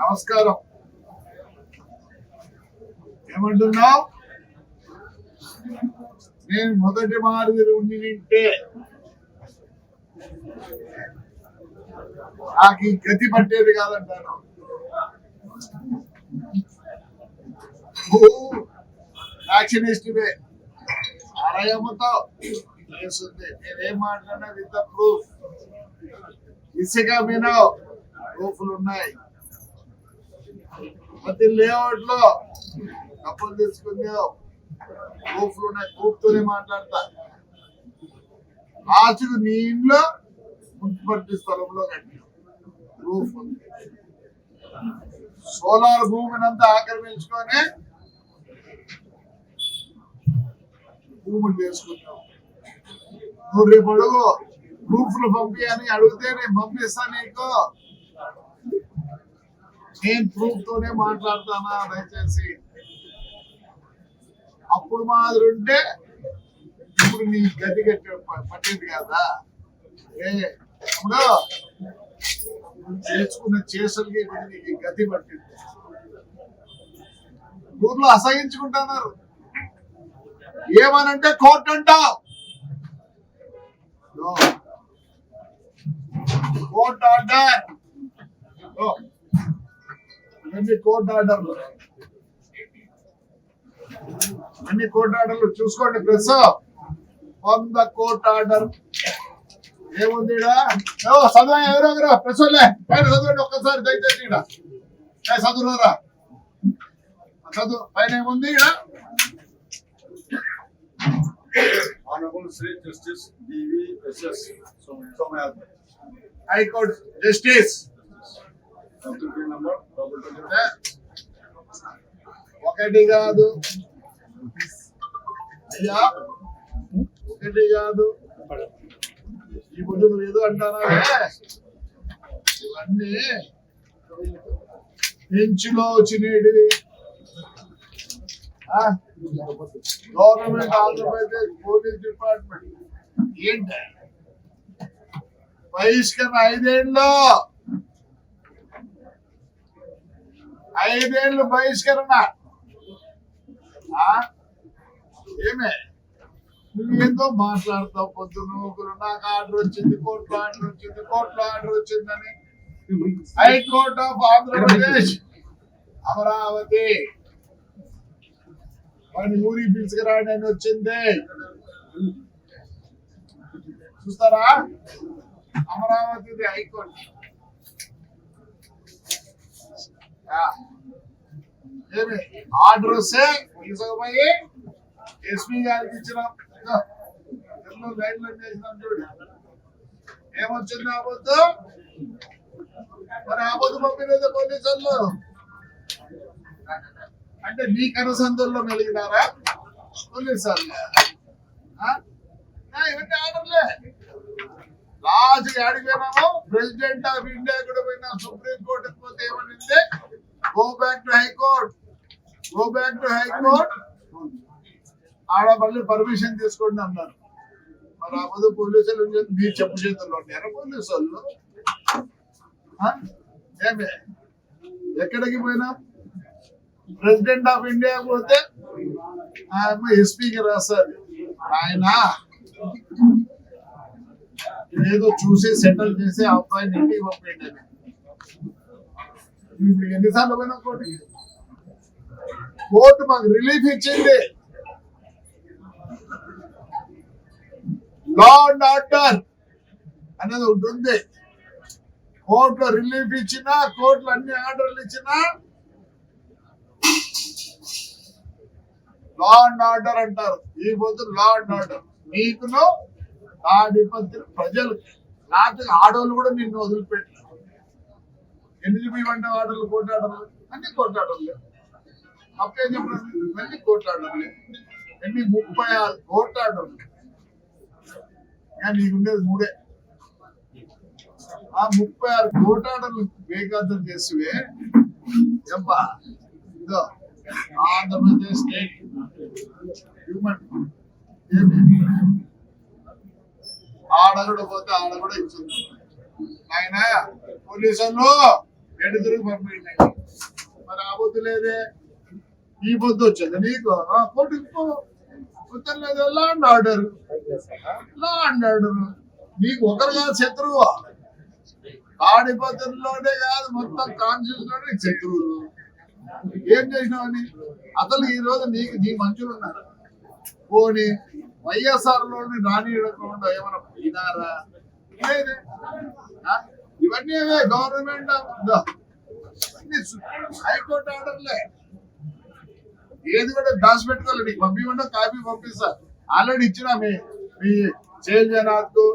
నమస్కారం. ఏమంటున్నావు? నేను మొదటి మాదిరి ఉంటే నాకు ఈ గతి పట్టేది కాదంటాను. యాక్షనిస్టువే అరయమ్మతో చేస్తుంది. నేనేం మాట్లాడినా విత్ ద ప్రూఫ్. ఇసుక మీద ప్రూఫ్లు ఉన్నాయి. ప్రతి లేఅవుట్ లో డబ్బులు తీసుకుందావు ప్రూఫ్లు ఉన్నాయి. ప్రూఫ్తోనే మాట్లాడతా. లాస్ట్కు నీ ఇంట్లో మున్సిపాలిటీ స్థలంలో కట్టి ప్రూఫ్ ఉంది. సోలార్ భూమినంతా ఆక్రమించుకొని భూములు చేసుకున్నావు. నువ్వు రేపు అడుగు ప్రూఫ్లు పంపి అని అడిగితే నేను పంపిస్తా నీకు. నేను ప్రూఫ్ తోనే మాట్లాడతానా? దయచేసి అప్పుడు మాదిరి ఉంటే ఇప్పుడు నీ గతి పట్టేది కదా. ఇప్పుడు చేసుకున్న చేసులకి నీకు గతి పట్టింది. ఊర్లో అసహించుకుంటున్నారు. ఏమనంటే కోర్టు అంటావు. కోర్టు ఆర్డర్, అన్ని కోర్టు ఆర్డర్లు, అన్ని కోర్టు ఆర్డర్లు చూసుకోండి. ప్రెస్ 100 కోర్టు ఆర్డర్ ఏముంది? చదువు ఎవరో ప్రెస్ పైన చదవండి ఒక్కసారి దయచేసి. చదువురా చదువు పైన ఏముంది? Honorable Sri Justice D.V.S.S. Somayatma. High Court Justice. Number 22. ఒకటి కాదు అయ్యా, ఒకటి కాదు. ఈ ముందు నువ్వు ఏదో అంటారా? ఇవన్నీ పెంచులో వచ్చినవి. గవర్నమెంట్ ఆంధ్రప్రదేశ్ పోలీస్ డిపార్ట్మెంట్ ఏంటి బహిష్కరణ 5 ఏళ్ళు బహిష్కరణ. ఏమే నువ్వేందో మాట్లాడతావు పొద్దున. నాకు ఆర్డర్ వచ్చింది, కోర్టులో ఆర్డర్ వచ్చింది, కోర్టులో ఆర్డర్ వచ్చిందని. హైకోర్ట్ ఆఫ్ ఆంధ్రప్రదేశ్ అమరావతి వాడిని ఊరికి పిలుచుకురాని అని వచ్చింది. చూస్తారా? అమరావతి హైకోర్టు. ఏమి ఆర్డర్ వస్తే తీసుకుపోయి ఎస్పీ గారికి ఇచ్చినాం. లైన్ లో చేసినాం. చూడు ఏమొచ్చింది ఆబోద్దు. మరి ఆబోద్దు పంపినది పోలీసు వాళ్ళు. అంటే నీ కనసందుల్లో మెలిగినారా పోలీసు వాళ్ళు? ఇవన్నీ ఆర్డర్లే. లాస్ట్ ఆడిపోయినాము. ప్రెసిడెంట్ ఆఫ్ ఇండియా కూడా పోయినా. సుప్రీం కోర్టుకి పోతే ఏమనింది? Go back to high court, go back to high court. ఆడ మళ్ళీ పర్మిషన్ తీసుకోండి అన్నారు. మరి ఆ ముందు పోలీసులు మీ చెప్పు చేతుల్లో ఉన్నారా పోలీసు వాళ్ళు? ఏమే ఎక్కడికి పోయినా? ప్రెసిడెంట్ ఆఫ్ ఇండియా పోతే ఆయన ఎస్పీకి రాస్తారు. ఆయన ఏదో చూసి సెటిల్ చేసి ఆ అబ్బాయిని ఇంటికి పంపండి. ఇప్పుడు ఎన్నిసార్లు పోయినా కోర్టు మాకు రిలీఫ్ ఇచ్చింది. లా అండ్ ఆర్డర్ అనేది ఒకటి ఉంది. కోర్టులో రిలీఫ్ ఇచ్చినా, కోర్టులో అన్ని ఆర్డర్లు ఇచ్చినా లా అండ్ ఆర్డర్ అంటారు. ఈ పొద్దు లా అండ్ ఆర్డర్ నీకును ఆధిపత్యం ప్రజలు. లేకపోతే ఆడవాళ్ళు కూడా నిన్ను వదిలిపెట్టారు. ఎన్ని చూపివంటే ఆర్డర్లు, కోర్టు ఆర్డర్లు, అన్ని కోర్టు ఆర్డర్లే. అప్పేం చెప్పండి, అన్ని కోర్టు ఆర్డర్లే. ఎన్ని 36 కోర్టు ఆర్డర్లు. నీకుండేది 3. ఆ 36 కోర్టు ఆర్డర్లు బేఖాతరు చేసివే. చెప్పా ఇదో ఆంధ్రప్రదేశ్ స్టేట్ హ్యూమన్ ఆడ కూడా పోతే ఆడ కూడా ఇచ్చింది. ఆయన పోలీసులు ఎడుగురికి పంపించండి. మరి ఆ బుద్ధి లేదే, ఈ బుద్ధి వచ్చింది నీకు. కొట్టుకో కుదరలేదు. Law and order, law and order. నీకు ఒకరు కాదు శత్రువు, తాడిపత్రిలోనే కాదు మొత్తం కాన్స్టిట్యూషన్ లోనే శత్రువులు. ఏం చేసినావని అసలు ఈ రోజు నీకు నీ మంచులు ఉన్నారు. పోనీ వైఎస్ఆర్ లోని రానియకుండా ఏమైనా పోయినారా? లేదే. ఇవన్నీ గవర్నమెంట్ హైకోర్టు ఆర్డర్లే. ఏది కూడా దాచిపెట్టుకోవాలి. నీకు పంపించకుండా కాపీ పంపిస్తా. ఆల్రెడీ ఇచ్చిన మీ జైల్ జనాలకు,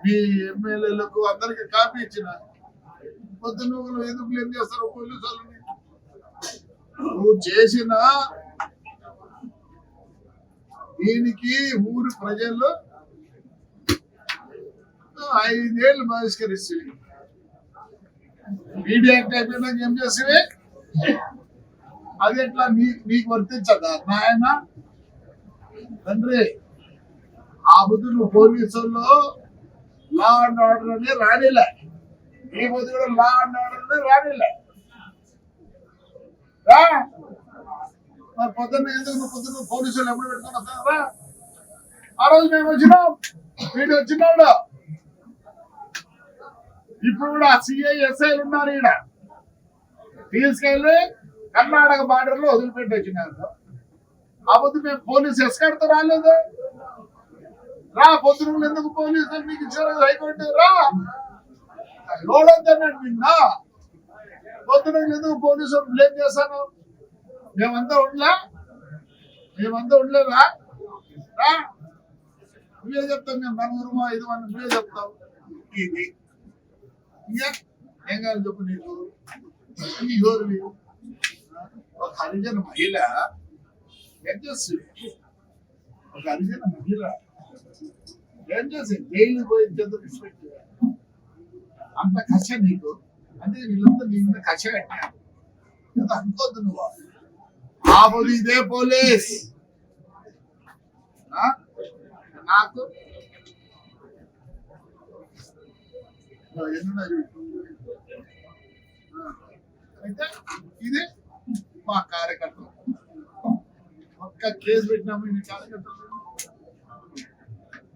మీ ఎమ్మెల్యేలకు అందరికి కాపీ ఇచ్చిన. పొద్దున్న నువ్వు ఎందుకు బ్లేమ్ చేస్తారు పోలీసు వాళ్ళని? నువ్వు చేసిన దీనికి ఊరి ప్రజలు 5 ఏళ్ళు బహిష్కరిస్తే మీడియా యాక్ట్ అయిపోయినాక ఏం చేసేవి? అది ఎట్లా నీకు వర్తించదా నాయన తండ్రి? ఆ బుద్ధి నువ్వు పోలీసుల్లో లా అండ్ ఆర్డర్ అని రానిలే. ఈ బుద్ధి కూడా లా అండ్ ఆర్డర్ అని రానిలే. మరి పొద్దున్న ఎందుకు నువ్వు పొద్దున్న పోలీసులు ఎప్పుడు పెట్టుకుని వస్తారా? ఆ రోజు మేము వచ్చినాం, వీడు వచ్చినాడు. ఇప్పుడు కూడా సిఐ ఎస్ఐలు ఉన్నారు ఈడ. తీసుకెళ్లి కర్ణాటక బార్డర్ లో వదిలిపెట్టి వచ్చినారు. ఆ పొద్దు మేము పోలీసు ఎస్కార్తో రాలేదు. రా పొద్దున ఎందుకు పోలీసులు మీకు ఇచ్చారు హైకోర్టు? రా లోడొద్దన్నాడు నిన్న. పొద్దున ఎందుకు పోలీసులు బ్లేమ్ చేశాను? మేమంతా ఉండలేదా? రా నువ్వే చెప్తాం. మేము 4 5 మంది నువ్వే చెప్తావు. ఇది ఇంకా ఏం కాదు చెప్పు. నీకు ఎవరివి? ఒక హరిజన మహిళ ఏం చేస్తుంది? ఒక హరిజన మహిళ ఏం చేస్తుంది? జైలు పోయి రెస్పెక్ట్ అంత కక్ష నీకు. అంటే వీళ్ళంతా నీ మీద కక్ష కట్టారు. అనుకోద్దు నువ్వు. ఆ బోధి ఇదే పోలీస్ నాకు అయితే ఇది మా కార్యకర్తలు. ఒక్క కేసు పెట్టినాము ఈ కార్యకర్తలు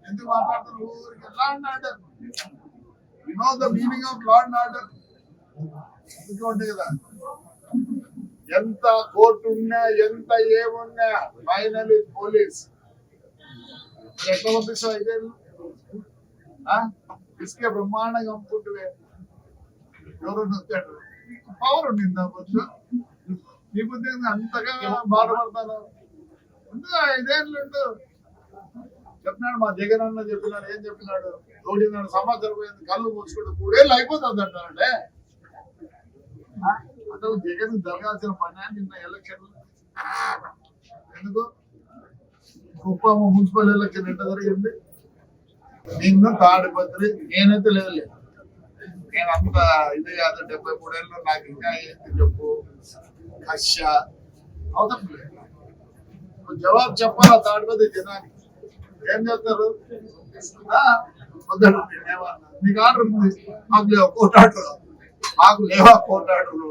ఎందుకు మాట్లాడుతున్నారు? ఊరికి law and order. You know the meaning of law and order. ఎందుకంటే కదా ఎంత కోర్టు ఉన్నా ఎంత ఏమున్నా ఫైనల్ పోలీస్. ఎట్లా పంపిస్తావు? 5 ఏళ్ళు ఇసుకే బ్రహ్మాండంగా అమ్ముకుంటువే. ఎవరు నొక్కాడు? పవర్ ఉండిందా బొద్దు? నీ బుద్ధి అంతగా బాధపడతాను. ముందుగా 5 ఏళ్ళు చెప్పినాడు. మా జగన్ అన్న చెప్పినాడు. ఏం చెప్పినాడు? తోడినాడు సమాచారం పోయింది. కళ్ళు మూసుకుంటూ 3 ఏళ్ళు అయిపోతుంది అంటానంటే అసలు జగన్ జరగాల్సిన పని నిన్న ఎలక్షన్ ఎందుకు? కుప్పం మున్సిపల్ ఎలక్షన్ ఎట్లా జరిగింది? నిన్ను తాడిపత్రి నేనైతే లేదు. నేను అంత ఇది కాదు. 73 ఏళ్ళు నాకు ఇంకా ఏంటి చెప్పు? కష అవసరం లేదు. జవాబు చెప్పాలా తాడిపత్రి జనానికి? ఏం చెప్తారు? నీకు ఆర్డర్ ఉంది, మాకు లేవా కోర్టు ఆర్డర్? మాకు లేవా కోర్టు ఆర్డర్లు?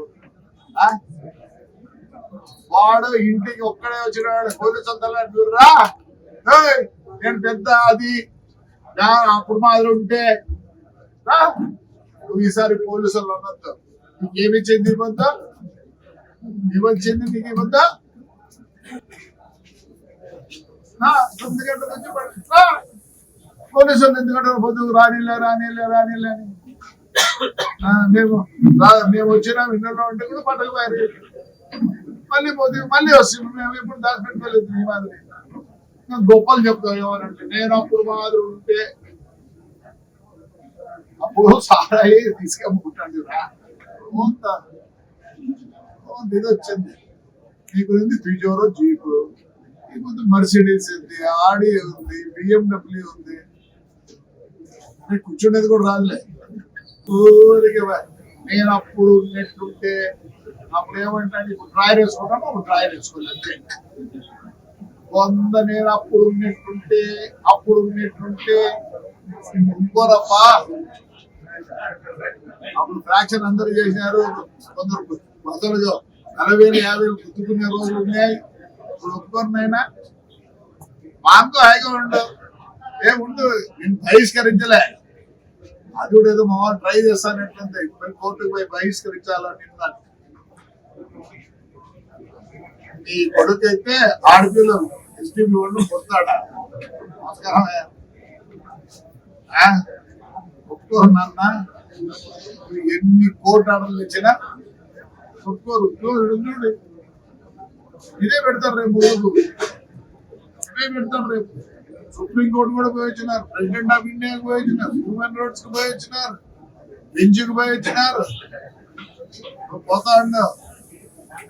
వాడు ఇంటికి ఒక్కడే వచ్చినాడు. పోలీసు అంతా రా నేను పెద్ద అది అప్పుడు మాదిరి ఉంటే నువ్వు ఈసారి పోలీసులు అన్నట్టు నీకేమి చెంది ఇవ్వద్దా? ఇవ్వచ్చింది నీకు ఇవ్వద్దా? 9 గంటల నుంచి పోలీసులు ఎందుకంటే పొద్దుకు రానిలే అని మేము వచ్చినాం. ఇళ్ళలో ఉంటే కూడా పట్టకు పోయారు. మళ్ళీ పోతే మళ్ళీ వస్తుంది. మేము ఎప్పుడు దాచిపెట్టుకోలేదు. ఈ మాదిరి గొప్పలు చెప్తాం. ఏమనంటే నేను అప్పుడు మాదిరి ఉంటే అప్పుడు సారాయి తీసుకెమ్ముకుంటాను రా. ఇది వచ్చింది నీకు ఉంది. పిజోరో జీపు, నీకు మర్సిడీస్ ఉంది, ఆడి ఉంది, BMW ఉంది. నీకు కూర్చునేది కూడా రాదులే. ఊరికి నేను అప్పుడు ఉన్నట్టుంటే అప్పుడు ఏమంటాను? ఇప్పుడు డ్రాయర్ వేసుకుంటాను, అప్పుడు డ్రాయర్ వేసుకోలేదు. నేను అప్పుడు ఉన్నట్టుంటే ఇంకోరప్ప అప్పుడు ఫ్రాక్షన్ అందరూ చేసినారు. కొందరు అసలు 40,000 50,000 గుర్తుకునే రోజులు ఉన్నాయి. ఇప్పుడు ఒప్పుకున్నైనా మాకు హాయిగా ఉండు ఏముండు. నేను బహిష్కరించలే, అది కూడా ఏదో మా ట్రై చేస్తానట్లుంది. ఇప్పుడు కోర్టుకు పోయి బహిష్కరించాలని నీ కొడుకు అయితే ఆడపిల్లలు ఎస్టీపీ వాళ్ళు పొందాడా? నమస్కారం. ఒప్పుకోరు నాన్న, ఎన్ని కోర్టు ఆర్డర్లు ఇచ్చినా ఒప్పుకోరు. చూడండి, ఇదే పెడతారు రేపు రోజు, ఇదే పెడతారు రేపు. సుప్రీంకోర్టు కూడా పోయి వచ్చినారు, ప్రెసిడెంట్ ఆఫ్ ఇండియాకి పోయి వచ్చినారు, హ్యూమన్ రైట్స్ కి పోయి వచ్చినారు, బెంచ్కి పోయి వచ్చినారు. పోతా ఉన్నావు.